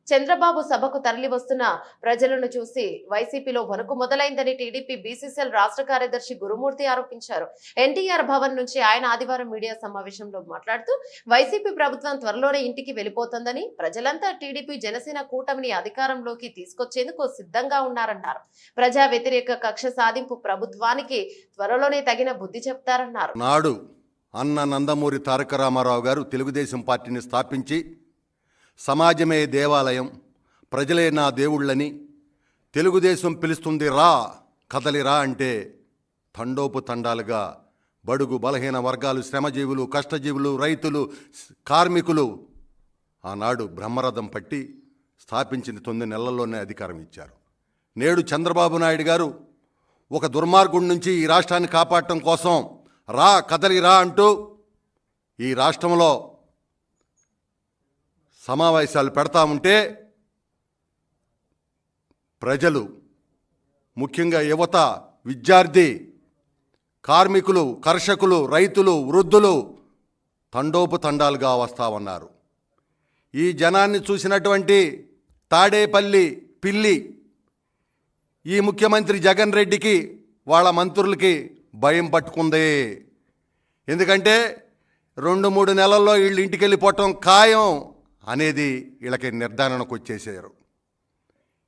చంద్రబాబు సభకు తరలి వస్తున్న ప్రజలను చూసి వైసీపీలో వణుకు మొదలైందని టీడీపీ బీసీసీఎల్ రాష్ట్ర కార్యదర్శి గురుమూర్తి ఆరోపించారు. ఎన్టీఆర్ భవన్ నుంచి ఆయన ఆదివారం మీడియా సమావేశంలో మాట్లాడుతూ వైసీపీ ప్రభుత్వం త్వరలోనే ఇంటికి వెళ్లిపోతుందని, ప్రజలంతా టీడీపీ జనసేన కూటమిని అధికారంలోకి తీసుకొచ్చేందుకు సిద్ధంగా ఉన్నారన్నారు. ప్రజా వ్యతిరేక కక్ష సాధింపు ప్రభుత్వానికి త్వరలోనే తగిన బుద్ధి చెప్తారన్నారు. నాడు అన్న నందమూరి తారక రామారావు గారు తెలుగుదేశం పార్టీని స్థాపించి సమాజమే దేవాలయం, ప్రజలే నా దేవుళ్ళని, తెలుగుదేశం పిలుస్తుంది రా కదలిరా అంటే తండోపు తండాలుగా బడుగు బలహీన వర్గాలు, శ్రమజీవులు, కష్టజీవులు, రైతులు, కార్మికులు ఆనాడు బ్రహ్మరథం పట్టి స్థాపించిన 9 నెలల్లోనే అధికారం ఇచ్చారు. నేడు చంద్రబాబు నాయుడు గారు ఒక దుర్మార్గుడి నుంచి ఈ రాష్ట్రాన్ని కాపాడటం కోసం రా కదలిరా అంటూ ఈ రాష్ట్రంలో సమావేశాలు పెడతా ఉంటే ప్రజలు, ముఖ్యంగా యువత, విద్యార్థి, కార్మికులు, కర్షకులు, రైతులు, వృద్ధులు తండోపు తండాలుగా వస్తా ఉన్నారు. ఈ జనాన్ని చూసినటువంటి తాడేపల్లి పిల్లి ఈ ముఖ్యమంత్రి జగన్ రెడ్డికి, వాళ్ళ మంత్రులకి భయం పట్టుకుంది. ఎందుకంటే 2-3 నెలల్లో వీళ్ళు ఇంటికి వెళ్ళిపోవటం ఖాయం అనేది వీళ్ళకి నిర్ధారణకు వచ్చేసారు.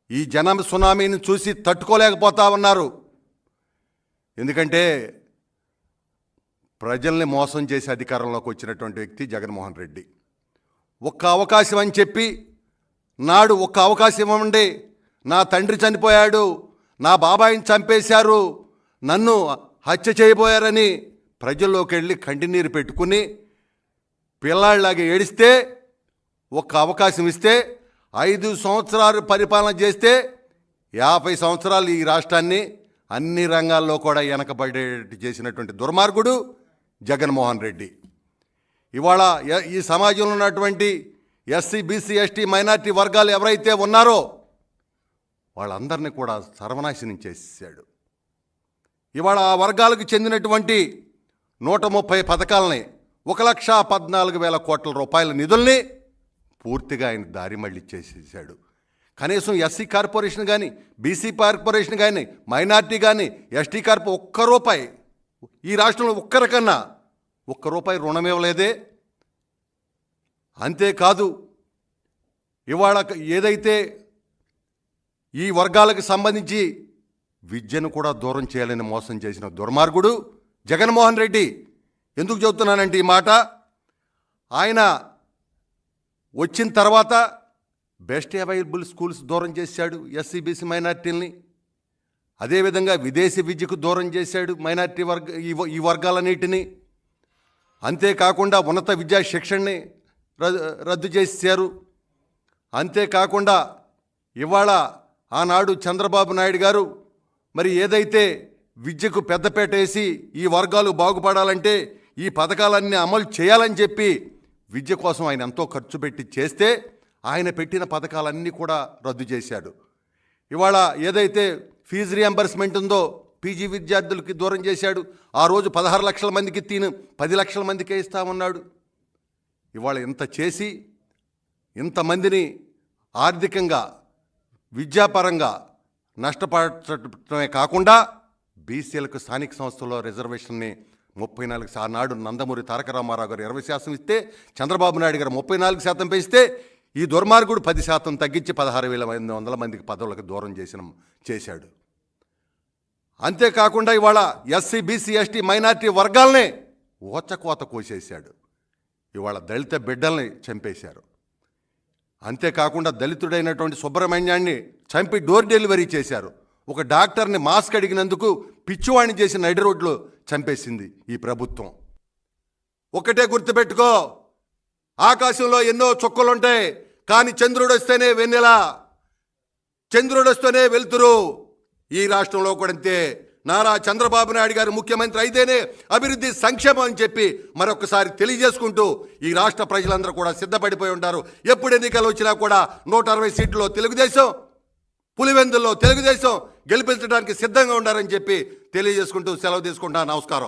ఈ జనం సునామీని చూసి తట్టుకోలేకపోతా ఉన్నారు. ఎందుకంటే ప్రజల్ని మోసం చేసి అధికారంలోకి వచ్చినటువంటి వ్యక్తి జగన్మోహన్ రెడ్డి. ఒక్క అవకాశం అని చెప్పి నాడు ఒక్క అవకాశం ఇవ్వండి, నా తండ్రి చనిపోయాడు, నా బాబాయిని చంపేశారు, నన్ను హత్య చేయబోయారని ప్రజల్లోకి వెళ్ళి కంటినీరు పెట్టుకుని పిల్లాళ్ళలాగా ఏడిస్తే, ఒక్క అవకాశం ఇస్తే 5 సంవత్సరాలు పరిపాలన చేస్తే 50 సంవత్సరాలు ఈ రాష్ట్రాన్ని అన్ని రంగాల్లో కూడా వెనకబడేట్టు చేసినటువంటి దుర్మార్గుడు జగన్మోహన్ రెడ్డి. ఇవాళ ఈ సమాజంలో ఉన్నటువంటి ఎస్సీ, బీసీ, ఎస్టీ, మైనార్టీ వర్గాలు ఎవరైతే ఉన్నారో వాళ్ళందరినీ కూడా సర్వనాశనం చేసేసాడు. ఇవాళ ఆ వర్గాలకు చెందినటువంటి 130 పథకాలని, 1,14,000 కోట్ల రూపాయల నిధుల్ని పూర్తిగా ఆయన దారి మళ్ళీ చేసేసాడు. కనీసం ఎస్సీ కార్పొరేషన్ కానీ, బీసీ కార్పొరేషన్ కానీ, మైనార్టీ కానీ, ఎస్టీ ఒక్క రూపాయి ఈ రాష్ట్రంలో ఒక్కరికన్నా ఒక్క రూపాయి రుణం ఇవ్వలేదే. అంతేకాదు ఇవాళ ఏదైతే ఈ వర్గాలకు సంబంధించి విద్యను కూడా దూరం చేయాలని మోసం చేసిన దుర్మార్గుడు జగన్మోహన్ రెడ్డి. ఎందుకు చెబుతున్నానంటే ఈ మాట, ఆయన వచ్చిన తర్వాత బెస్ట్ అవైలబుల్ స్కూల్స్ దూరం చేశాడు ఎస్సీ, బీసీ, మైనార్టీలని. అదేవిధంగా విదేశీ విద్యకు దూరం చేశాడు మైనార్టీ ఈ వర్గాలన్నిటినీ. అంతేకాకుండా ఉన్నత విద్యా శిక్షణని రద్దు చేశారు. అంతేకాకుండా ఇవాళ ఆనాడు చంద్రబాబు నాయుడు గారు మరి ఏదైతే విద్యకు పెద్దపేట వేసి ఈ వర్గాలు బాగుపడాలంటే ఈ పథకాలన్నీ అమలు చేయాలని చెప్పి విద్య కోసం ఆయన ఎంతో ఖర్చు పెట్టి చేస్తే ఆయన పెట్టిన పథకాలన్నీ కూడా రద్దు చేశాడు. ఇవాళ ఏదైతే ఫీజు రియంబర్స్మెంట్ ఉందో పీజీ విద్యార్థులకి దూరం చేశాడు. ఆ రోజు 16 లక్షల మందికి 10 లక్షల మందికే ఇస్తామన్నాడు. ఇవాళ ఇంత చేసి ఇంతమందిని ఆర్థికంగా, విద్యాపరంగా నష్టపడటమే కాకుండా బీసీలకు స్థానిక సంస్థల్లో రిజర్వేషన్ని 34% ఆనాడు నందమూరి తారక రామారావు గారు 20% ఇస్తే, చంద్రబాబు నాయుడు గారు 34% పెంచితే ఈ దుర్మార్గుడు 10% తగ్గించి 16,800 మందికి పదవులకు దూరం చేశాడు. అంతేకాకుండా ఇవాళ ఎస్సీ, బీసీ, ఎస్టీ, మైనార్టీ వర్గాలనే ఓచకోత కోసేశాడు. ఇవాళ దళిత బిడ్డల్ని చంపేశారు. అంతేకాకుండా దళితుడైనటువంటి సుబ్రహ్మణ్యాన్ని చంపి డోర్ డెలివరీ చేశారు. ఒక డాక్టర్ని మాస్క్ అడిగినందుకు పిచ్చివాణ్ణి చేసి నడి రోడ్లో చంపేసింది ఈ ప్రభుత్వం. ఒకటే గుర్తుపెట్టుకో, ఆకాశంలో ఎన్నో చుక్కలుంటాయి, కానీ చంద్రుడు వస్తేనే వెన్నెల, చంద్రుడు వస్తేనే వెలుతురు. ఈ రాష్ట్రంలో కూడా అంతే. నారా చంద్రబాబు నాయుడు గారు ముఖ్యమంత్రి అయితేనే అభివృద్ధి, సంక్షేమం అని చెప్పి మరొకసారి తెలియజేసుకుంటూ ఈ రాష్ట్ర ప్రజలందరూ కూడా సిద్ధపడిపోయి ఉంటారు. ఎప్పుడు ఎన్నికలు వచ్చినా కూడా 160 సీట్లలో తెలుగుదేశం, పులివెందుల్లో తెలుగుదేశం గెలిపించడానికి సిద్ధంగా ఉండారని చెప్పి తెలియజేసుకుంటూ సెలవు తీసుకుంటా. నమస్కారం.